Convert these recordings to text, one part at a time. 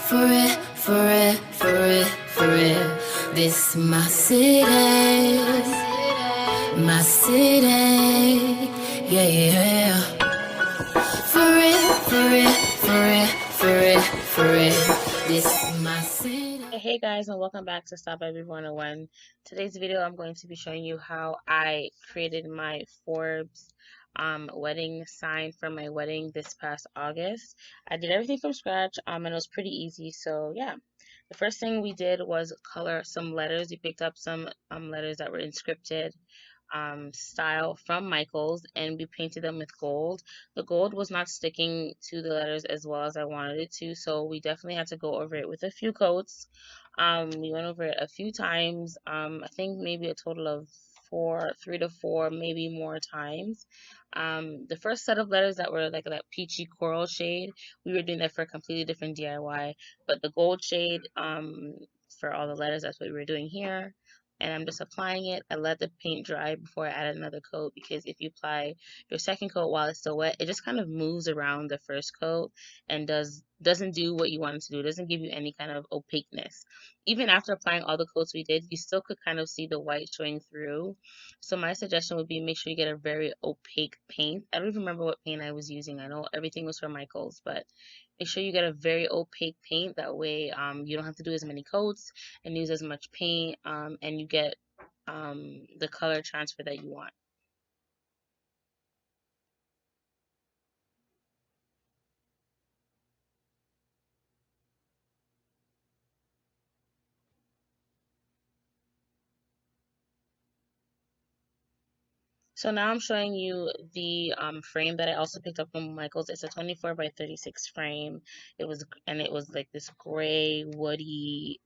For real, for real, for real, for real. This my city, my city. Yeah, yeah. For real, for real, for real, for real, for real. This my city. Hey guys, and welcome back to StyledByBeaver. Today's video, I'm going to be showing you how I created my Forbes wedding sign for my wedding this past August. I did everything from scratch, and it was pretty easy. So yeah, the first thing we did was color some letters. We picked up some letters that were inscripted style from Michaels, and we painted them with gold. The gold was not sticking to the letters as well as I wanted it to, so we definitely had to go over it with a few coats. We went over it a few times, I think maybe a total of 3 to 4, maybe more times. The first set of letters that were like that peachy coral shade, we were doing that for a completely different DIY, but the gold shade for all the letters, that's what we were doing here. And I'm just applying it. I let the paint dry before I add another coat, because if you apply your second coat while it's still wet, it just kind of moves around the first coat and doesn't do what you want it to do. It doesn't give you any kind of opaqueness. Even after applying all the coats we did, you still could kind of see the white showing through. So my suggestion would be make sure you get a very opaque paint. I don't even remember what paint I was using. I know everything was from Michaels, but make sure you get a very opaque paint. That way you don't have to do as many coats and use as much paint, and you get the color transfer that you want. So now I'm showing you the frame that I also picked up from Michaels. It's a 24 by 36 frame. It was like this gray woody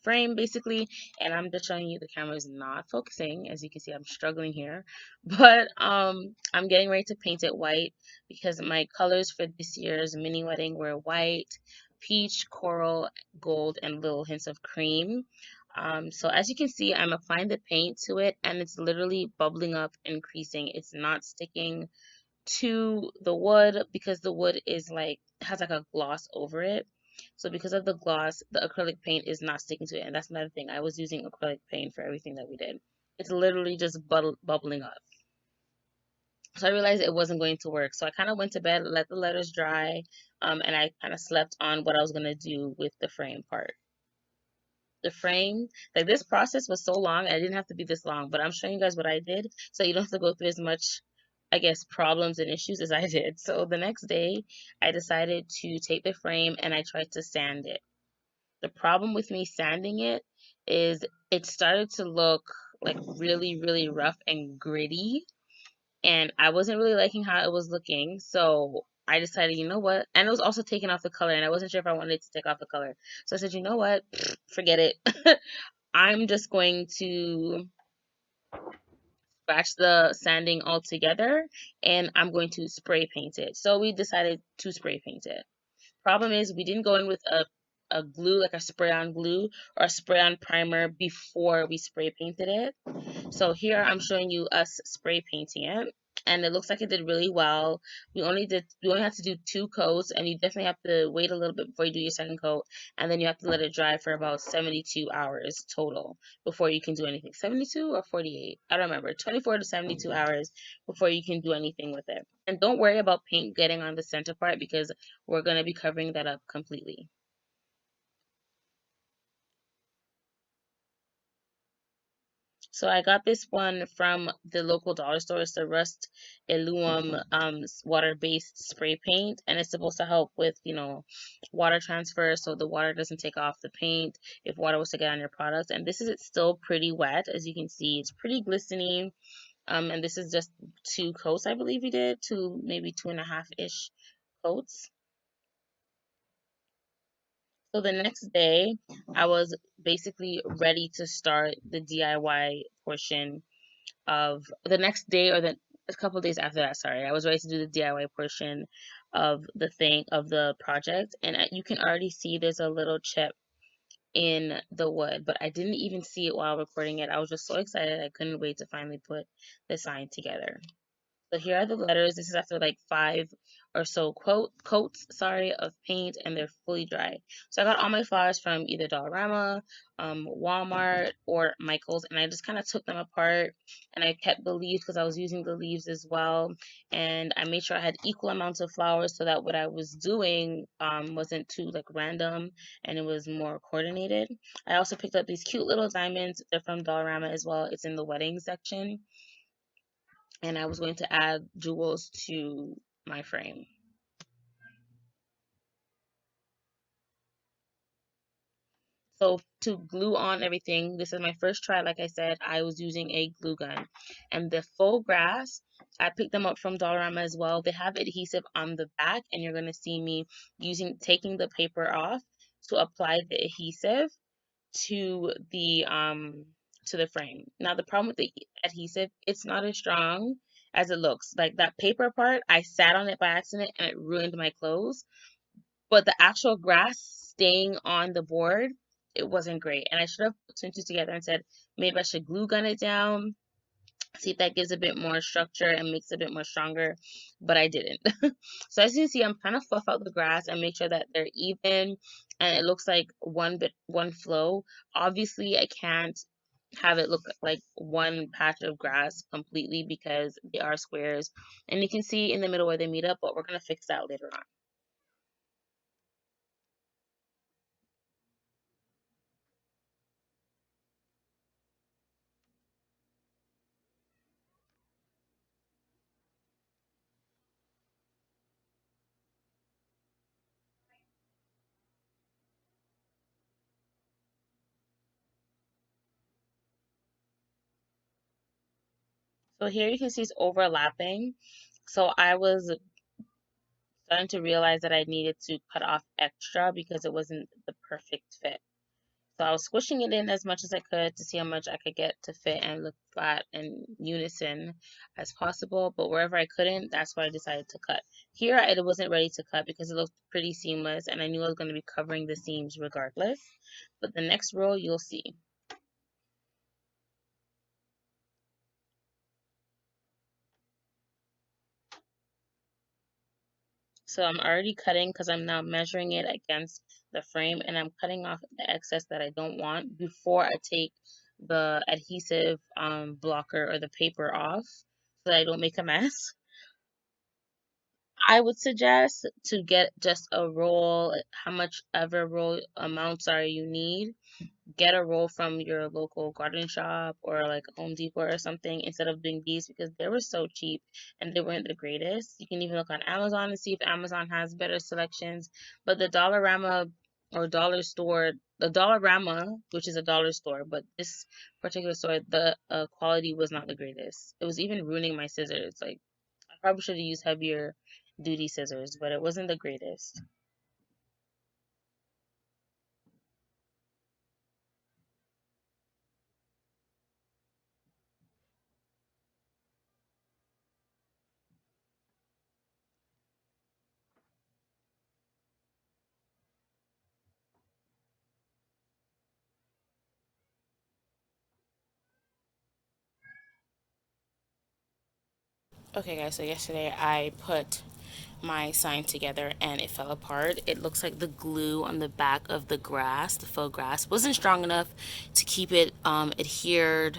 frame basically, and I'm just showing you the camera is not focusing. As you can see, I'm struggling here, but I'm getting ready to paint it white because my colors for this year's mini wedding were white, peach, coral, gold, and little hints of cream. So as you can see, I'm applying the paint to it, and it's literally bubbling up, increasing. It's not sticking to the wood because the wood is like has like a gloss over it. So because of the gloss, the acrylic paint is not sticking to it, and that's another thing. I was using acrylic paint for everything that we did. It's literally just bubbling up. So I realized it wasn't going to work. So I kind of went to bed, let the letters dry, and I kind of slept on what I was gonna do with the frame part. The frame, like this process was so long, I didn't have to be this long, but I'm showing you guys what I did so you don't have to go through as much, I guess, problems and issues as I did. So the next day I decided to take the frame and I tried to sand it. The problem with me sanding it is it started to look like really, really rough and gritty, and I wasn't really liking how it was looking. So I decided, you know what? And it was also taking off the color, and I wasn't sure if I wanted to take off the color. So I said, you know what? Forget it. I'm just going to scratch the sanding altogether, and I'm going to spray paint it. So we decided to spray paint it. Problem is, we didn't go in with a glue, like a spray-on glue or a spray-on primer before we spray painted it. So here I'm showing you us spray painting it, and it looks like it did really well. We only have to do 2 coats, and you definitely have to wait a little bit before you do your second coat, and then you have to let it dry for about 72 hours total before you can do anything. 72 or 48? I don't remember. 24 to 72 hours before you can do anything with it. And don't worry about paint getting on the center part because we're going to be covering that up completely. So I got this one from the local dollar store. It's the Rust Illuum water-based spray paint, and it's supposed to help with, water transfer, so the water doesn't take off the paint if water was to get on your product. And this is still pretty wet, as you can see. It's pretty glistening. And this is just 2 coats, I believe we did, 2, maybe 2.5-ish coats. So the next day, I was basically ready to start the DIY portion of the next day, or a couple of days after that. Sorry, I was ready to do the DIY portion of the project, and you can already see there's a little chip in the wood, but I didn't even see it while recording it. I was just so excited I couldn't wait to finally put the sign together. So here are the letters. This is after like 5 or so coats, sorry, of paint, and they're fully dry. So I got all my flowers from either Dollarama, Walmart, or Michael's, and I just kind of took them apart, and I kept the leaves because I was using the leaves as well, and I made sure I had equal amounts of flowers so that what I was doing wasn't too like random, and it was more coordinated. I also picked up these cute little diamonds. They're from Dollarama as well. It's in the wedding section, and I was going to add jewels to my frame. So to glue on everything, this is my first try. Like I said, I was using a glue gun. And the faux grass, I picked them up from Dollarama as well. They have adhesive on the back, and you're going to see me taking the paper off to apply the adhesive to the frame. Now the problem with the adhesive, it's not as strong as it looks. Like that paper part, I sat on it by accident and it ruined my clothes. But the actual grass staying on the board, it wasn't great. And I should have put two and two together and said maybe I should glue gun it down, see if that gives a bit more structure and makes it a bit more stronger, but I didn't. So as you can see, I'm trying to fluff out the grass and make sure that they're even and it looks like one flow. Obviously, I can't have it look like one patch of grass completely because they are squares, and you can see in the middle where they meet up, but we're going to fix that later on. So here you can see it's overlapping. So I was starting to realize that I needed to cut off extra because it wasn't the perfect fit. So I was squishing it in as much as I could to see how much I could get to fit and look flat and unison as possible. But wherever I couldn't, that's where I decided to cut. Here I wasn't ready to cut because it looked pretty seamless and I knew I was going to be covering the seams regardless. But the next row you'll see. So I'm already cutting because I'm now measuring it against the frame, and I'm cutting off the excess that I don't want before I take the adhesive blocker or the paper off so that I don't make a mess. I would suggest to get just a roll, how much ever roll amount, sorry, you need. Get a roll from your local garden shop or like Home Depot or something instead of doing these because they were so cheap and they weren't the greatest. You can even look on Amazon and see if Amazon has better selections. But the Dollarama or dollar store, the Dollarama, which is a dollar store, but this particular store, the quality was not the greatest. It was even ruining my scissors. Like I probably should have used heavier duty scissors, but it wasn't the greatest. Okay guys, so yesterday I put my sign together and it fell apart. It looks like the glue on the back of the grass, the faux grass, wasn't strong enough to keep it adhered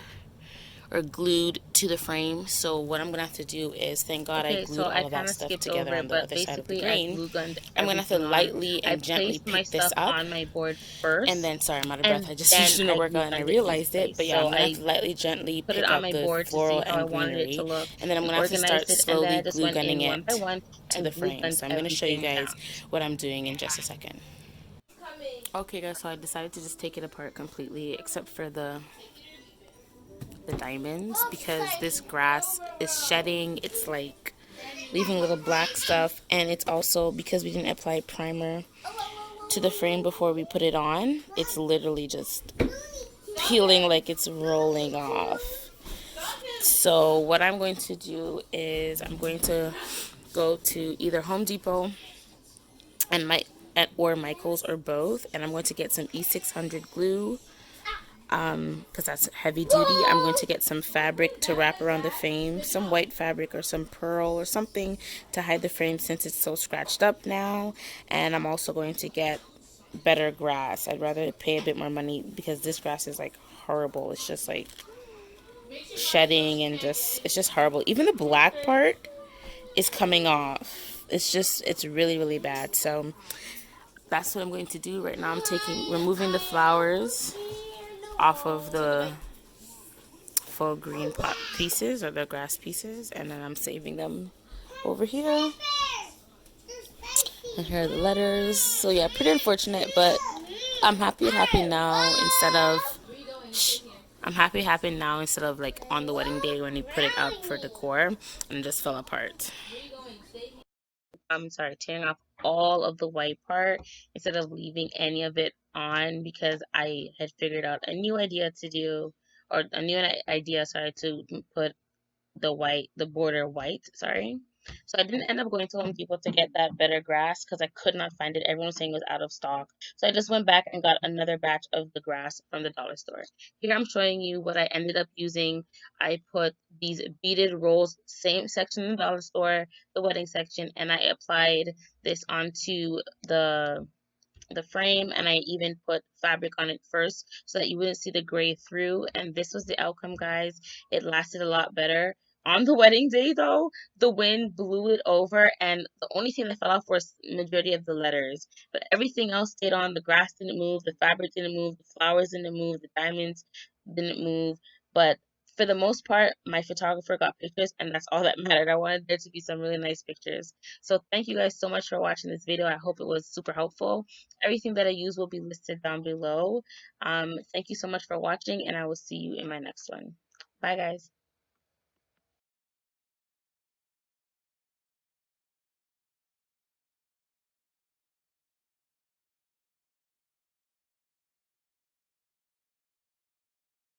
or glued to the frame. So what I'm gonna have to do is, thank God I glued all of that stuff together on the other side of the grain. I'm gonna have to lightly and gently pick this up on my board first, and then, sorry, I'm out of breath. I just finished doing a workout and I realized it. But yeah, I'm gonna have to lightly, gently pick up the floral and greenery, and then I'm gonna have to start slowly glue gunning it to the frame. So I'm gonna show you guys what I'm doing in just a second. Okay guys, so I decided to just take it apart completely except for the diamonds because this grass is shedding. It's like leaving little black stuff, and it's also because we didn't apply primer to the frame before we put it on. It's literally just peeling like it's rolling off. So what I'm going to do is I'm going to go to either Home Depot and or Michael's or both, and I'm going to get some E600 glue. because that's heavy duty. I'm going to get some fabric to wrap around the frame, some white fabric or some pearl or something to hide the frame since it's so scratched up now. And I'm also going to get better grass. I'd rather pay a bit more money because this grass is like horrible. It's just like shedding and it's just horrible. Even the black part is coming off. It's really, really bad. So that's what I'm going to do right now. Removing the flowers off of the full green pot pieces or the grass pieces, and then I'm saving them over here. And here are the letters. So yeah, pretty unfortunate, but I'm happy now instead of I'm happy now instead of like on the wedding day when you put it up for decor and it just fell apart. I'm sorry, tearing off all of the white part instead of leaving any of it on because I had figured out a new idea to do, or a new idea, sorry, to put the border white, sorry. So I didn't end up going to Home Depot to get that better grass because I could not find it. Everyone was saying it was out of stock. So I just went back and got another batch of the grass from the dollar store. Here I'm showing you what I ended up using. I put these beaded rolls, same section in the dollar store, the wedding section, and I applied this onto the frame, and I even put fabric on it first so that you wouldn't see the gray through. And this was the outcome, guys. It lasted a lot better. On the wedding day, though, the wind blew it over, and the only thing that fell off was majority of the letters. But everything else stayed on. The grass didn't move, the fabric didn't move, the flowers didn't move, the diamonds didn't move. But for the most part, my photographer got pictures, and that's all that mattered. I wanted there to be some really nice pictures. So thank you guys so much for watching this video. I hope it was super helpful. Everything that I use will be listed down below. Thank you so much for watching, and I will see you in my next one. Bye, guys.